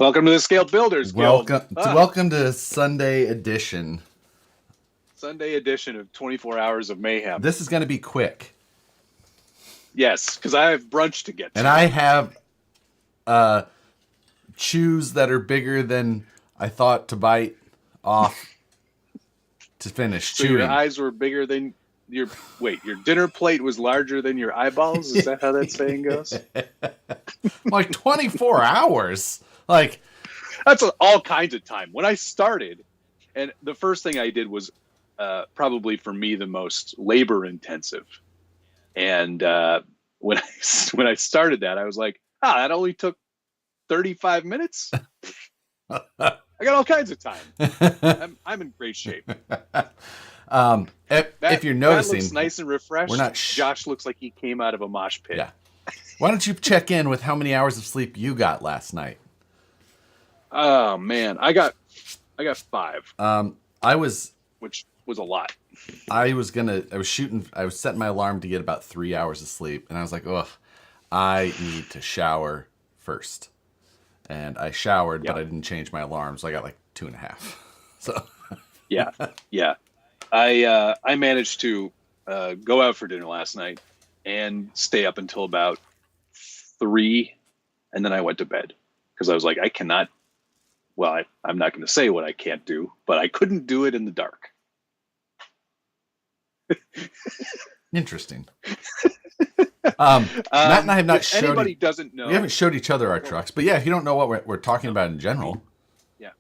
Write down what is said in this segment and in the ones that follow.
Welcome to the Scale Builders Guild. Welcome to Sunday edition. Sunday edition of 24 Hours of Mayhem. This is going to be quick. Yes, because I have brunch to get to. And I have chews that are bigger than I thought to bite off to finish so chewing. Your eyes were bigger than your... Wait, your dinner plate was larger than your eyeballs? Is that how that saying goes? Like 24 hours. Like, that's all kinds of time. When I started, and the first thing I did was probably for me the most labor intensive. And when I started that, I was like, that only took 35 minutes. I got all kinds of time. I'm in great shape. If you're noticing, looks nice and refreshed. We're not Josh looks like he came out of a mosh pit. Yeah. Why don't you check in with how many hours of sleep you got last night? Oh man, I got 5. Which was a lot. I was setting my alarm to get about 3 hours of sleep, and I was like, I need to shower first. And I showered, but I didn't change my alarm, so I got like 2.5. So yeah. I managed to go out for dinner last night and stay up until about 3, and then I went to bed because I was like, I cannot. Well, I'm not going to say what I can't do, but I couldn't do it in the dark. Interesting. Matt and I have not showed. Anybody doesn't know. We haven't showed each other our trucks, but yeah, if you don't know what we're talking about in general. Yeah,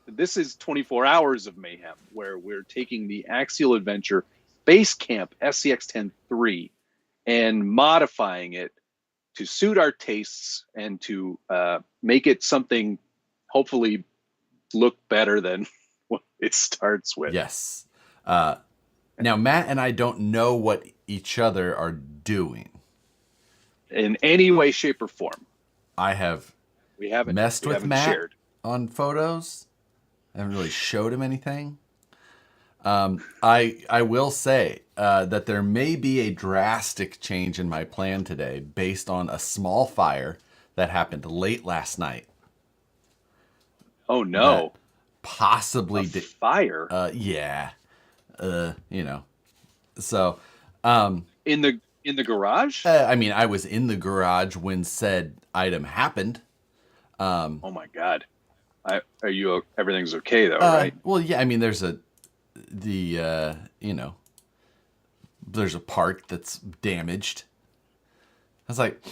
this is 24 Hours of Mayhem, where we're taking the Axial Adventure Base Camp SCX10-III and modifying it to suit our tastes and to make it something hopefully look better than what it starts with. Yes. Now, Matt and I don't know what each other are doing in any way, shape, or form. We haven't messed with Matt on photos. I haven't really showed him anything. I will say that there may be a drastic change in my plan today based on a small fire that happened late last night. Oh no! Possibly fire. Yeah. So in the garage. I mean, I was in the garage when said item happened. Oh my God! Everything's okay though, right? Well, yeah. I mean, there's a part that's damaged. I was like,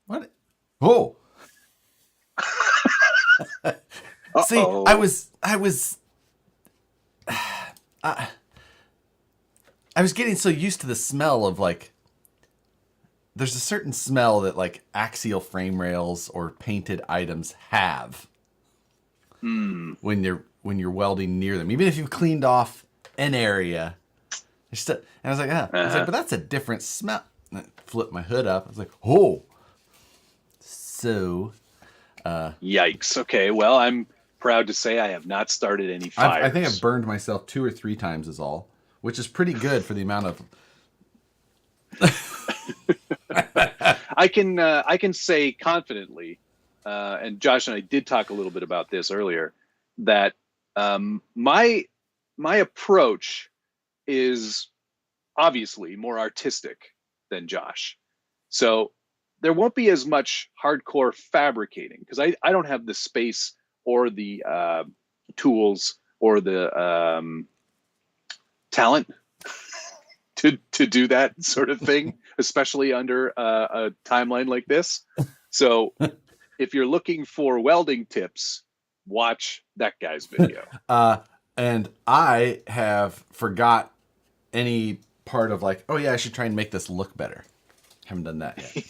what? Oh. See, I was getting so used to the smell of like, there's a certain smell that like axial frame rails or painted items have when you're welding near them, even if you've cleaned off an area. And I was like, but that's a different smell. And I flipped my hood up. I was like, so. Yikes. Okay, well, I'm proud to say I have not started any fires. I think I've burned myself 2 or 3 times is all, which is pretty good for the amount of... I can say confidently, and Josh and I did talk a little bit about this earlier, that my approach is obviously more artistic than Josh. So there won't be as much hardcore fabricating because I don't have the space or the tools or the talent to do that sort of thing, especially under a timeline like this. So if you're looking for welding tips, watch that guy's video. And I have forgot any part of like, oh yeah, I should try and make this look better. Haven't done that yet.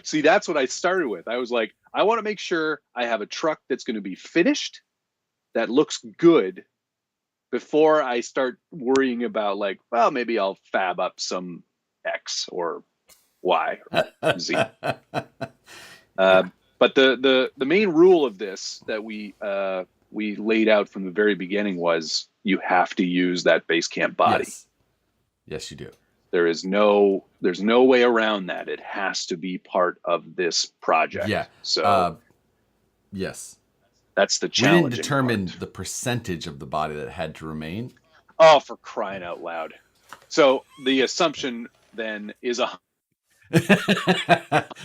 See, that's what I started with. I was like, I want to make sure I have a truck that's going to be finished, that looks good, before I start worrying about like, well, maybe I'll fab up some X or Y or Z. But the main rule of this that we laid out from the very beginning was you have to use that base camp body. Yes, you do. There's no way around that. It has to be part of this project. Yeah. So yes. That's the We challenge. didn't determine the percentage of the body that had to remain. Oh, for crying out loud. So the assumption then is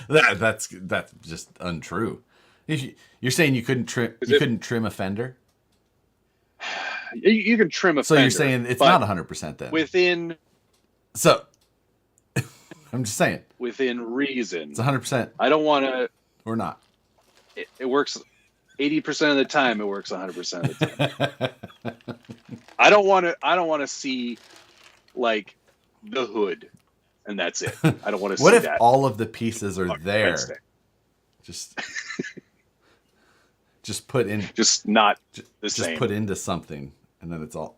that's just untrue. You're saying you couldn't trim a fender? You can trim a so fender. You're saying it's not 100% then? Within. So I'm just saying. Within reason. It's 100%. I don't want to. Or not. It works 80% of the time. It works 100% of the time. I don't want to see like the hood, and that's it. I don't want to see that. What if all of the pieces are there? Just put in. Just not the same. Just put into something, and then it's all.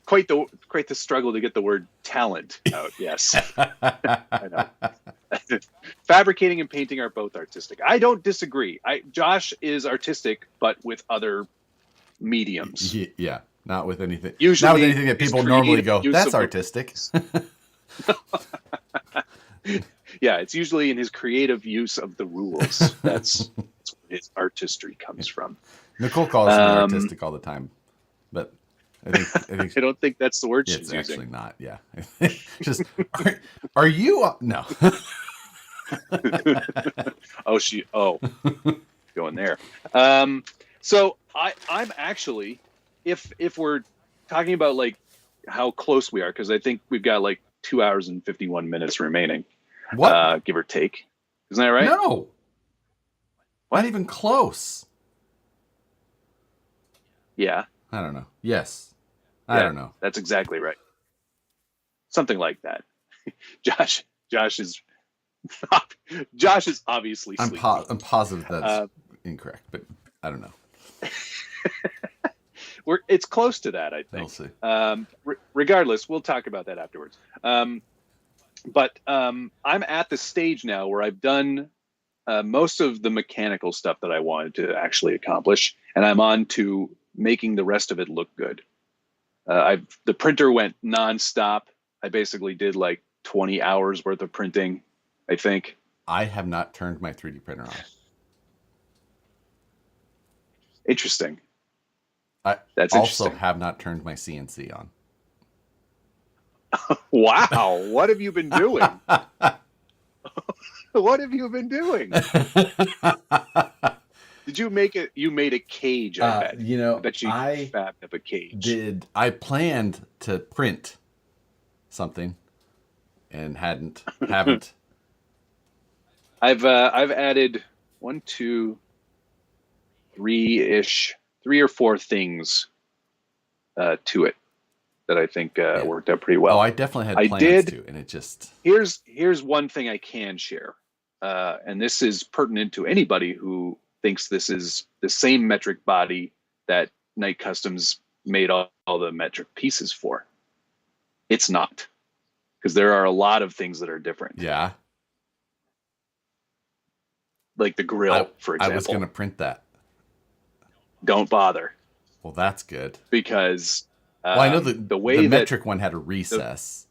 Quite the struggle to get the word talent out. Yes, I know. Fabricating and painting are both artistic. I don't disagree. Josh is artistic, but with other mediums. Yeah, not with anything. Usually, not with anything that people normally go, "That's artistic." Yeah, it's usually in his creative use of the rules. That's where his artistry comes from. Nicole calls me artistic all the time, but I think I don't think that's the word she's using. It's actually not. Yeah, just are you no? Going there. So I'm actually, if we're talking about like how close we are, because I think we've got like 2 hours and 51 minutes remaining. What? Give or take. Isn't that right? No. Not even close. Yeah. I don't know. Yes. I don't know. That's exactly right. Something like that. Josh is obviously sleepy. I'm positive that's incorrect, but I don't know. It's close to that, I think. We'll see. Regardless, we'll talk about that afterwards. But I'm at the stage now where I've done most of the mechanical stuff that I wanted to actually accomplish, and I'm on to making the rest of it look good. The printer went nonstop. I basically did like 20 hours worth of printing, I think. I have not turned my 3D printer on. Interesting. That's also have not turned my CNC on. Wow, what have you been doing? What have you been doing? Did you make it? You made a cage, I bet. I bet you fabbed up a cage. I planned to print something and haven't. I've added 1, 2, 3-ish, 3 or 4 things to it that I think worked out pretty well. Oh, I definitely had plans to, and it just... Here's one thing I can share, and this is pertinent to anybody who thinks this is the same metric body that Night Customs made all the metric pieces for. It's not, because there are a lot of things that are different. Yeah. Like the grill, for example. I was going to print that. Don't bother. Well, that's good. Because I know the way the metric one had a recess.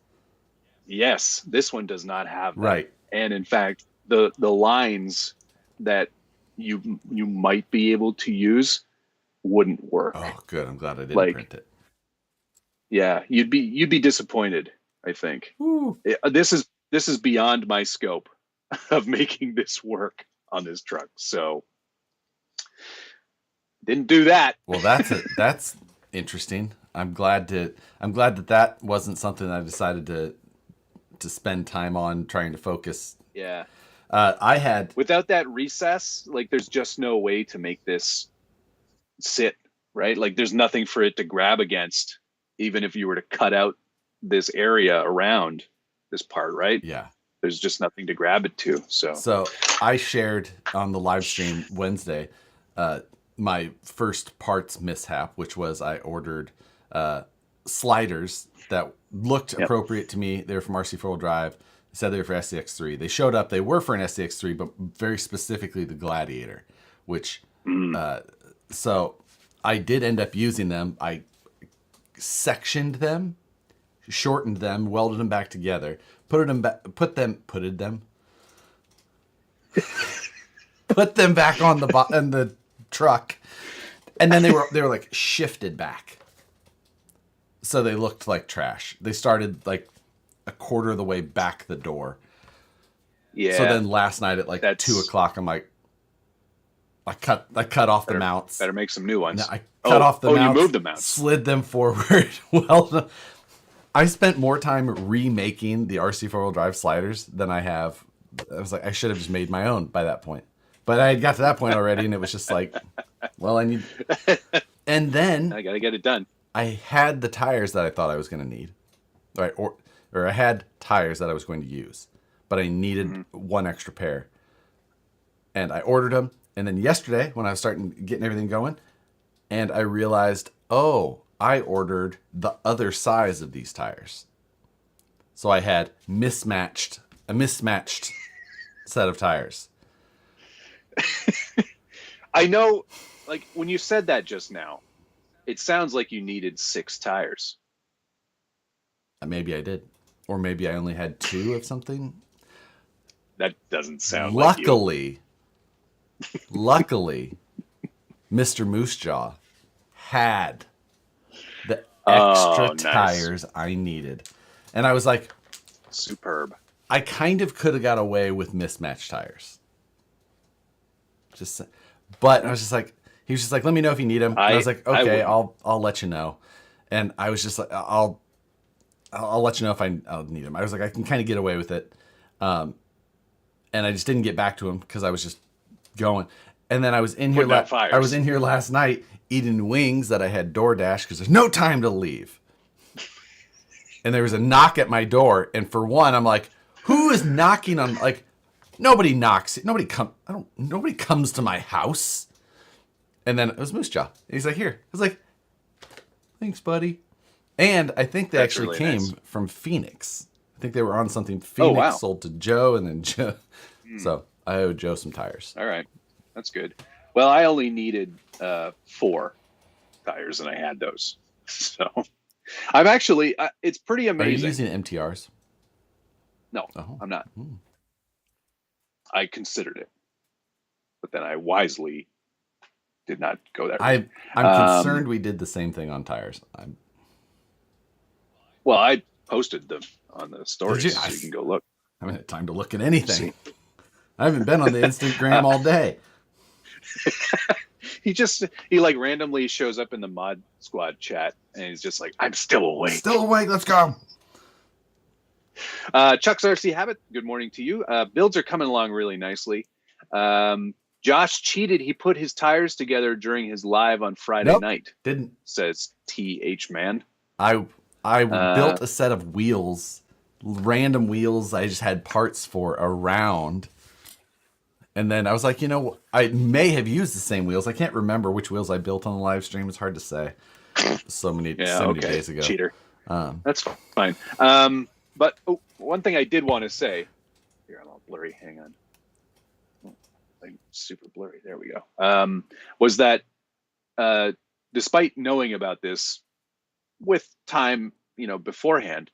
Yes, this one does not have that. Right. And in fact, the lines that you might be able to use wouldn't work. Oh, good. I'm glad I didn't print it. Yeah, you'd be disappointed, I think. This is beyond my scope of making this work on this truck. So didn't do that. Well, that's interesting. I'm glad that wasn't something I decided to spend time on trying to focus. Yeah. I had without that recess, like there's just no way to make this sit, right? Like there's nothing for it to grab against, even if you were to cut out this area around this part, right? Yeah. There's just nothing to grab it to. So I shared on the live stream Wednesday my first parts mishap, which was I ordered sliders that looked appropriate to me. They were from RC 4-wheel drive. They said they were for SCX3. They showed up. They were for an SCX3, but very specifically the Gladiator, which so I did end up using them. I sectioned them, shortened them, welded them back together, put them back on the truck, and then they were like shifted back, so they looked like trash. They started like a quarter of the way back the door. Yeah. So then last night at like 2:00, I'm like, I cut off the mounts. Better make some new ones. I cut off the mounts. You moved the mounts. Slid them forward. Well, I spent more time remaking the RC 4-wheel drive sliders than I have. I was like, I should have just made my own by that point. But I had got to that point already, and it was just like, well, I need. And then I got to get it done. I had the tires that I thought I was going to need, right? Or I had tires that I was going to use, but I needed one extra pair, and I ordered them. And then yesterday, when I was getting everything going, and I realized, oh, I ordered the other size of these tires. So I had a mismatched set of tires. I know, like, when you said that just now, it sounds like you needed 6 tires. Maybe I did. Or maybe I only had 2 of something. That doesn't sound like you. Luckily, Mr. Moosejaw had the extra tires I needed. And I was like, superb. I kind of could have got away with mismatched tires. But I was just like, he was just like, let me know if you need them. And I was like, okay, I'll let you know. And I was just like, I'll let you know if I'll need them. I was like, I can kind of get away with it. And I just didn't get back to him because I was just going. And then I was in here. I was in here last night eating wings that I had DoorDash because there's no time to leave. And there was a knock at my door, and for one, I'm like, who is knocking on? Like, nobody knocks. Nobody comes to my house. And then it was Moosejaw. And he's like, here. I was like, thanks, buddy. And I think they actually really came from Phoenix. I think they were on something Phoenix sold to Joe, and then Joe. So I owe Joe some tires. All right. That's good. Well, I only needed 4 tires, and I had those. So I'm actually, it's pretty amazing. Are you using MTRs? No, I'm not. I considered it, but then I wisely did not go that way. I'm concerned we did the same thing on tires. Well, I posted them on the stories, so you can go look. I haven't had time to look at anything. I haven't been on the Instagram all day. He like randomly shows up in the Mod Squad chat, and he's just like, I'm still awake. Still awake, let's go. Chuck's RC Habit, good morning to you. Builds are coming along really nicely. Josh cheated. He put his tires together during his live on Friday night. Didn't. Says TH Man. I built a set of wheels, random wheels I just had parts for around. And then I was like, I may have used the same wheels. I can't remember which wheels I built on the live stream. It's hard to say. So many days ago. Cheater. That's fine. But one thing I did want to say, here, I'm all blurry. Hang on. I'm super blurry. There we go. Was that despite knowing about this with time, beforehand,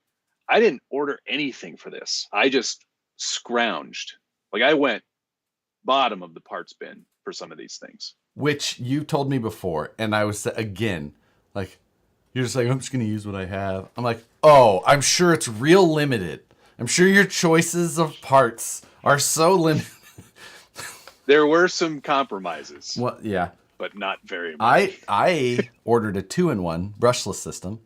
I didn't order anything for this. I just scrounged. Like, I went bottom of the parts bin for some of these things. Which you told me before, and I was, again, like, you're just like, I'm just going to use what I have. I'm like, oh, I'm sure it's real limited. I'm sure your choices of parts are so limited. There were some compromises. Well, yeah. But not very much. I ordered a 2-in-1 brushless system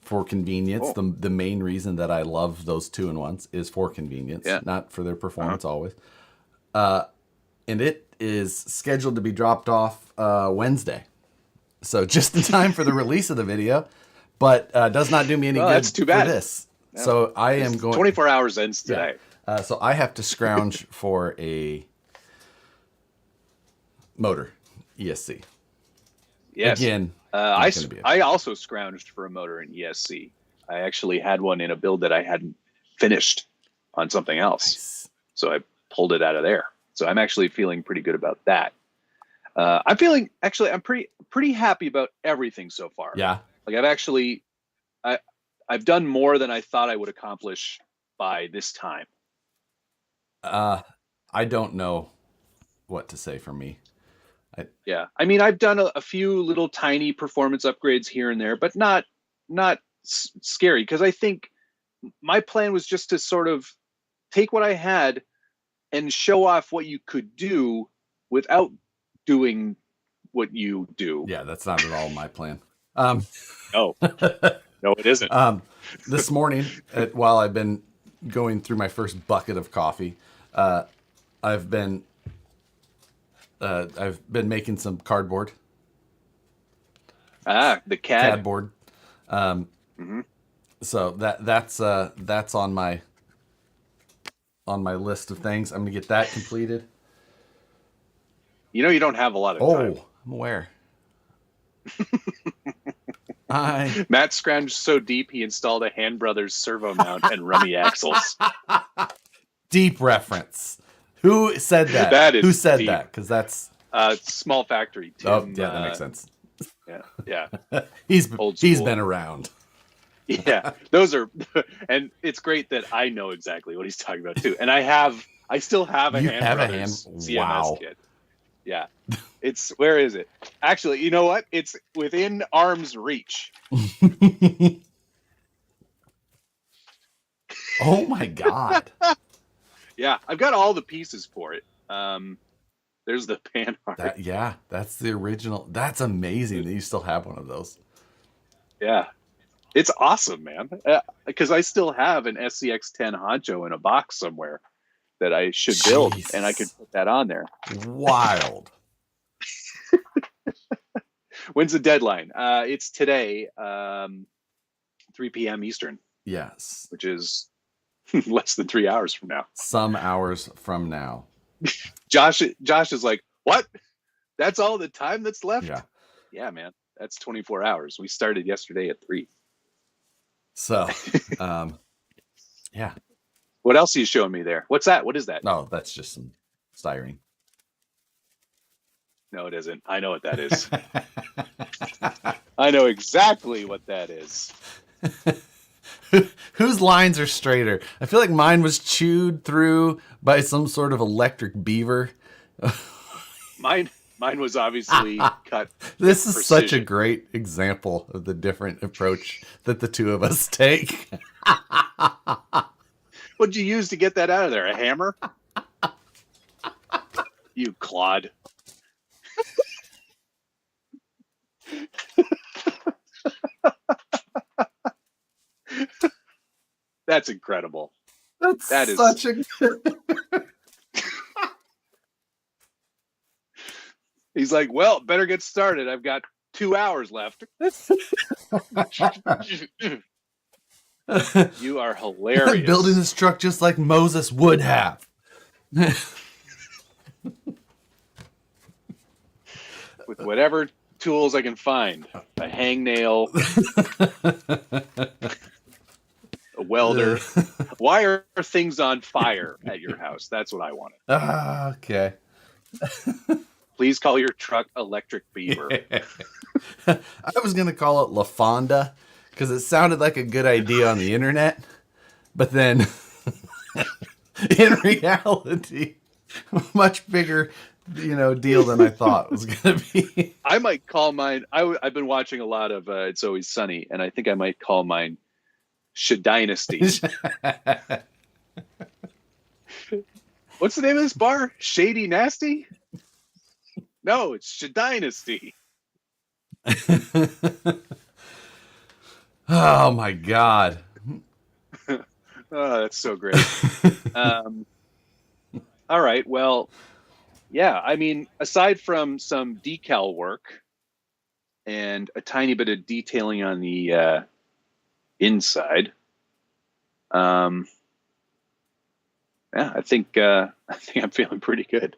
for convenience. The main reason that I love those 2-in-1s is for convenience, not for their performance always. And it is scheduled to be dropped off Wednesday. So just in time for the release of the video, but does not do me any good that's too bad. For this. Yeah. So I am going... 24 hours ends today. Yeah. So I have to scrounge for a motor, ESC. Yes. Again, I also scrounged for a motor in ESC. I actually had one in a build that I hadn't finished on something else. Nice. So I pulled it out of there. So I'm actually feeling pretty good about that. I'm pretty happy about everything so far. Yeah. Like, I've actually I've done more than I thought I would accomplish by this time. I don't know what to say for me. Yeah, I mean, I've done a few little tiny performance upgrades here and there, but not scary, because I think my plan was just to sort of take what I had and show off what you could do without doing what you do. Yeah, that's not at all my plan. No, no, it isn't. This morning, while I've been going through my first bucket of coffee, I've been making some cardboard. The CAD board. So that's on my list of things. I'm gonna get that completed. You know, you don't have a lot of time. Oh, I'm aware. Matt scrounged so deep he installed a Hand Brothers servo mount and rummy axles. Deep reference. Who said that? That is Who said deep. that? Because that's Small Factory. Tim, oh yeah, that makes sense. Yeah. He's been around. Yeah, those are, and it's great that I know exactly what he's talking about too. And I still have a Hand Brothers CMS kit. Yeah, where is it? Actually, you know what? It's within arm's reach. Oh my God. Yeah, I've got all the pieces for it. There's the pan art. That's the original. That's amazing that you still have one of those. Yeah, it's awesome, man. Because I still have an SCX10 Honcho in a box somewhere that I should build, and I could put that on there. Wild. When's the deadline? It's today, 3 p.m. Eastern. Yes. Which is less than 3 hours from now. Some hours from now. Josh is like, what? That's all the time that's left? Yeah, man. That's 24 hours. We started yesterday at 3. So, yeah. What else are you showing me there? What's that? What is that? No, that's just some styrene. No, it isn't. I know what that is. I know exactly what that is. Whose lines are straighter? I feel like mine was chewed through by some sort of electric beaver. Mine was obviously cut. This is such a great example of the different approach that the two of us take. What'd you use to get that out of there? A hammer? You clod. That's incredible. That is such a He's like, well, better get started. I've got 2 hours left. You are hilarious. I'm building this truck just like Moses would have. With whatever tools I can find. A hangnail. A welder. Why are things on fire at your house? That's what I wanted. Okay. Please call your truck Electric Beaver. I was going to call it La Fonda because it sounded like a good idea on the internet. But then, in reality, much bigger deal than I thought it was going to be. I might call mine. I've been watching a lot of It's Always Sunny, and I think I might call mine Shadynasty. What's the name of this bar? Shady Nasty? No, it's Shadynasty. Oh my God. Oh, that's so great. All right. Well, yeah, I mean, aside from some decal work and a tiny bit of detailing on the inside, yeah, I think I'm feeling pretty good.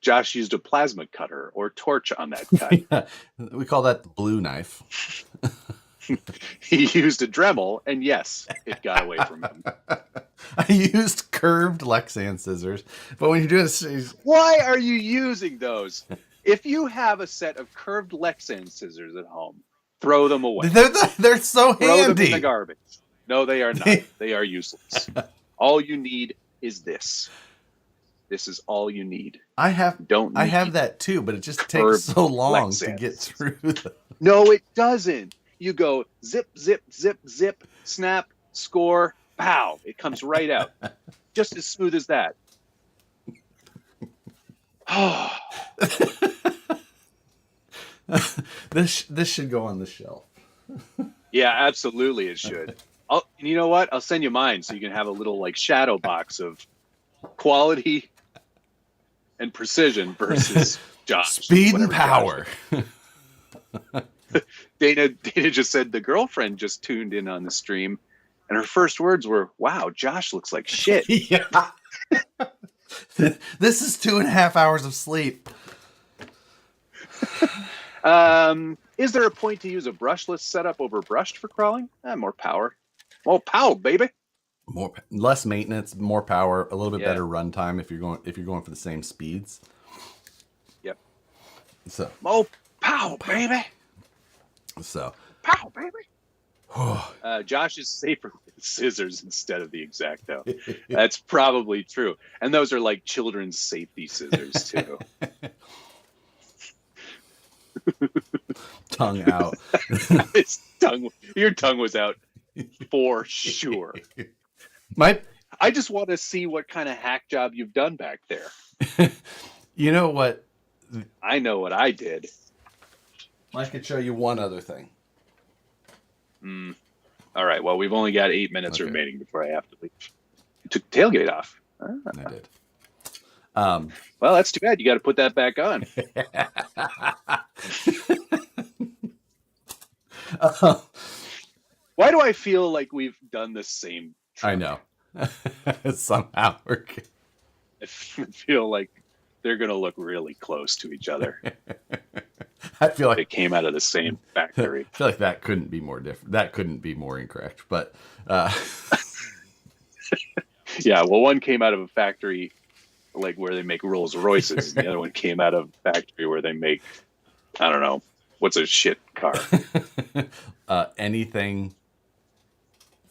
Josh used a plasma cutter or torch on that cut. Yeah, we call that the blue knife. He used a Dremel, and yes, it got away from him. I used curved Lexan scissors, but when you do this, why are you using those? If you have a set of curved Lexan scissors at home, throw them away. They're so Throw them in the handy. garbage. No, they are not. They are useless. All you need is this. This is all you need. I have Don't need that too, but it just takes curved so long to Lexan. get through them. No, it doesn't. You go zip, zip, zip, zip, snap, score, pow. It comes right out. Just as smooth as that. Oh. This should go on the shelf. Yeah, absolutely it should. You know what? I'll send you mine so you can have a little like shadow box of quality and precision versus Josh. Speed and power. Dana just said the girlfriend just tuned in on the stream and her first words were, "Wow, Josh looks like shit." Yeah. This is 2.5 hours of sleep. Is there a point to use a brushless setup over brushed for crawling? More power. More power, baby. Less maintenance, more power, a little bit better runtime if you're going for the same speeds. Yep. So more power, baby. So power, baby. Josh is safer with scissors instead of the X-Acto. That's probably true. And those are like children's safety scissors too. Tongue out. Your tongue was out for sure. I just want to see what kind of hack job you've done back there. You know what? I know what I did. I could show you one other thing. All right. Well, we've only got 8 minutes remaining before I have to leave. You took the tailgate off. I did. Well, that's too bad. You got to put that back on. Why do I feel like we've done the same truck? I know. Somehow I feel like they're going to look really close to each other. I feel like they came out of the same factory. I feel like that couldn't be more different. That couldn't be more incorrect. But yeah, well, one came out of a factory like where they make Rolls Royces, and the other one came out of a factory where they make, I don't know, what's a shit car? Anything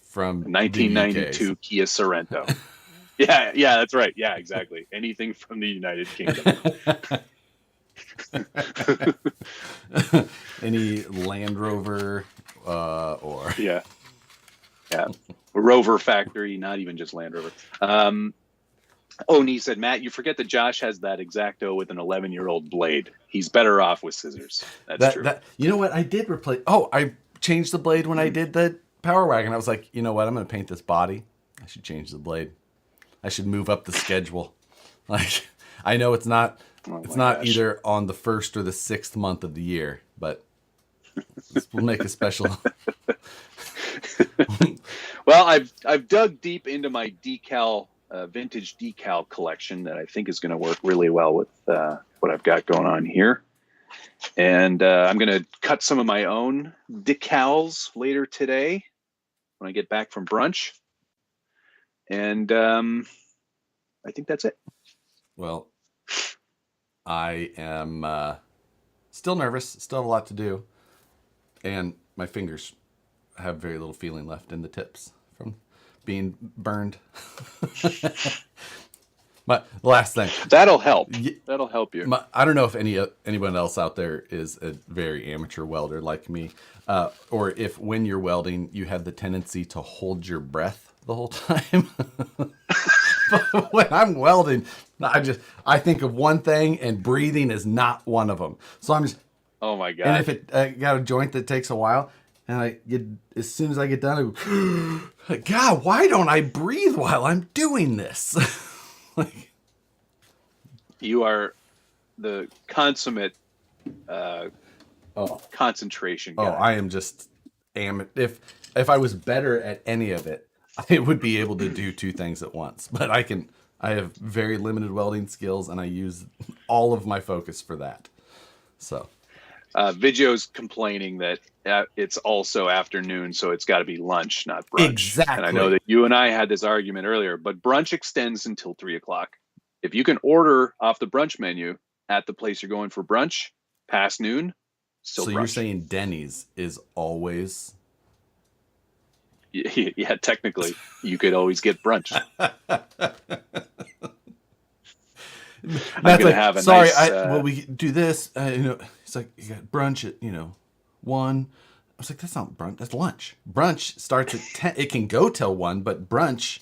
from 1992 Kia Sorento. Yeah, that's right. Yeah, exactly. Anything from the United Kingdom. Any Land Rover or yeah, Rover factory, not even just Land Rover. Oni said, Matt, you forget that Josh has that X-Acto with an 11-year-old blade. He's better off with scissors. That's true. You know what? I did replace. Oh, I changed the blade when I did the Power Wagon. I was like, you know what? I'm going to paint this body. I should change the blade. I should move up the schedule. Like, I know it's not. It's not either on the 1st or the 6th month of the year, but we'll make a special. Well, I've dug deep into my vintage decal collection that I think is going to work really well with what I've got going on here. And I'm going to cut some of my own decals later today when I get back from brunch. And I think that's it. Well, I am still nervous, still have a lot to do. And my fingers have very little feeling left in the tips from being burned. But last thing. That'll help. That'll help you. I don't know if anyone else out there is a very amateur welder like me. Or if when you're welding, you have the tendency to hold your breath the whole time. But when I'm welding, I think of one thing and breathing is not one of them. So I'm just, oh my God. And if it got a joint that takes a while and as soon as I get done, I go, God, why don't I breathe while I'm doing this? Like, you are the consummate concentration guy. Oh, I am just if I was better at any of it, I would be able to do two things at once. But I have very limited welding skills, and I use all of my focus for that. So, Video's complaining that it's also afternoon, so it's got to be lunch, not brunch. Exactly. And I know that you and I had this argument earlier, but brunch extends until 3:00. If you can order off the brunch menu, at the place you're going for brunch past noon, still So brunch. you're saying Denny's is always... Yeah, technically, you could always get brunch. I'm gonna have a sorry, nice. well, we do this. It's like you got brunch at 1. I was like, that's not brunch. That's lunch. Brunch starts at 10. It can go till 1, but brunch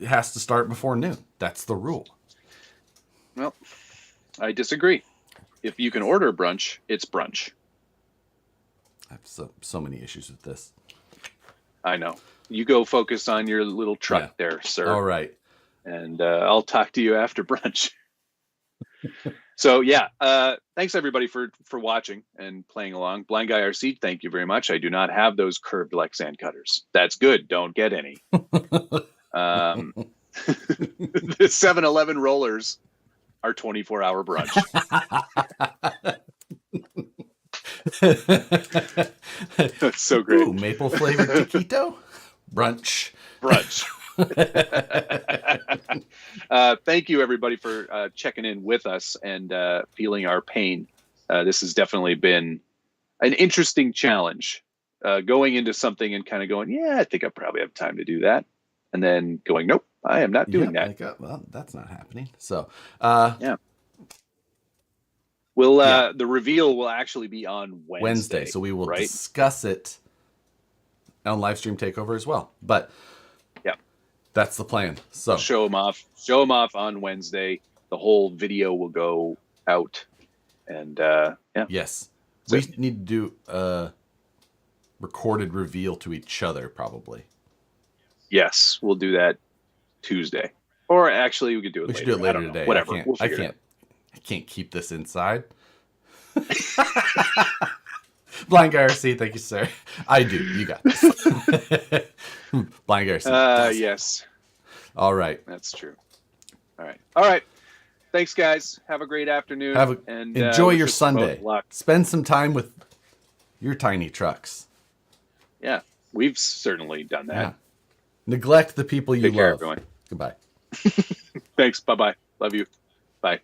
has to start before noon. That's the rule. Well, I disagree. If you can order brunch, it's brunch. I have so many issues with this. I know. You go focus on your little truck there, sir. All right. And I'll talk to you after brunch. So yeah, thanks everybody for watching and playing along. Blind Guy RC, thank you very much. I do not have those curved Lexan cutters. That's good. Don't get any. The 7-Eleven rollers are 24-hour brunch. That's so great. Ooh, maple flavored taquito brunch. Thank you everybody for checking in with us and feeling our pain. This has definitely been an interesting challenge, going into something and kind of going, yeah, I think I probably have time to do that, and then going, nope, I am not doing that. Well, that's not happening. So yeah, we'll the reveal will actually be on Wednesday, so we will discuss it on Livestream Takeover as well, but that's the plan. So show them off on Wednesday. The whole video will go out, and yes, we need to do a recorded reveal to each other, probably. Yes, we'll do that Tuesday, or actually we could do it. We should do it later today. Whatever. I can't keep this inside. Blind Guy RC, thank you, sir. I do. You got this. Blind Guy RC. Yes. All right. That's true. All right. Thanks, guys. Have a great afternoon. Enjoy your Sunday. Spend some time with your tiny trucks. Yeah, we've certainly done that. Yeah. Neglect the people you love. Take care, everyone. Goodbye. Thanks. Bye-bye. Love you. Bye.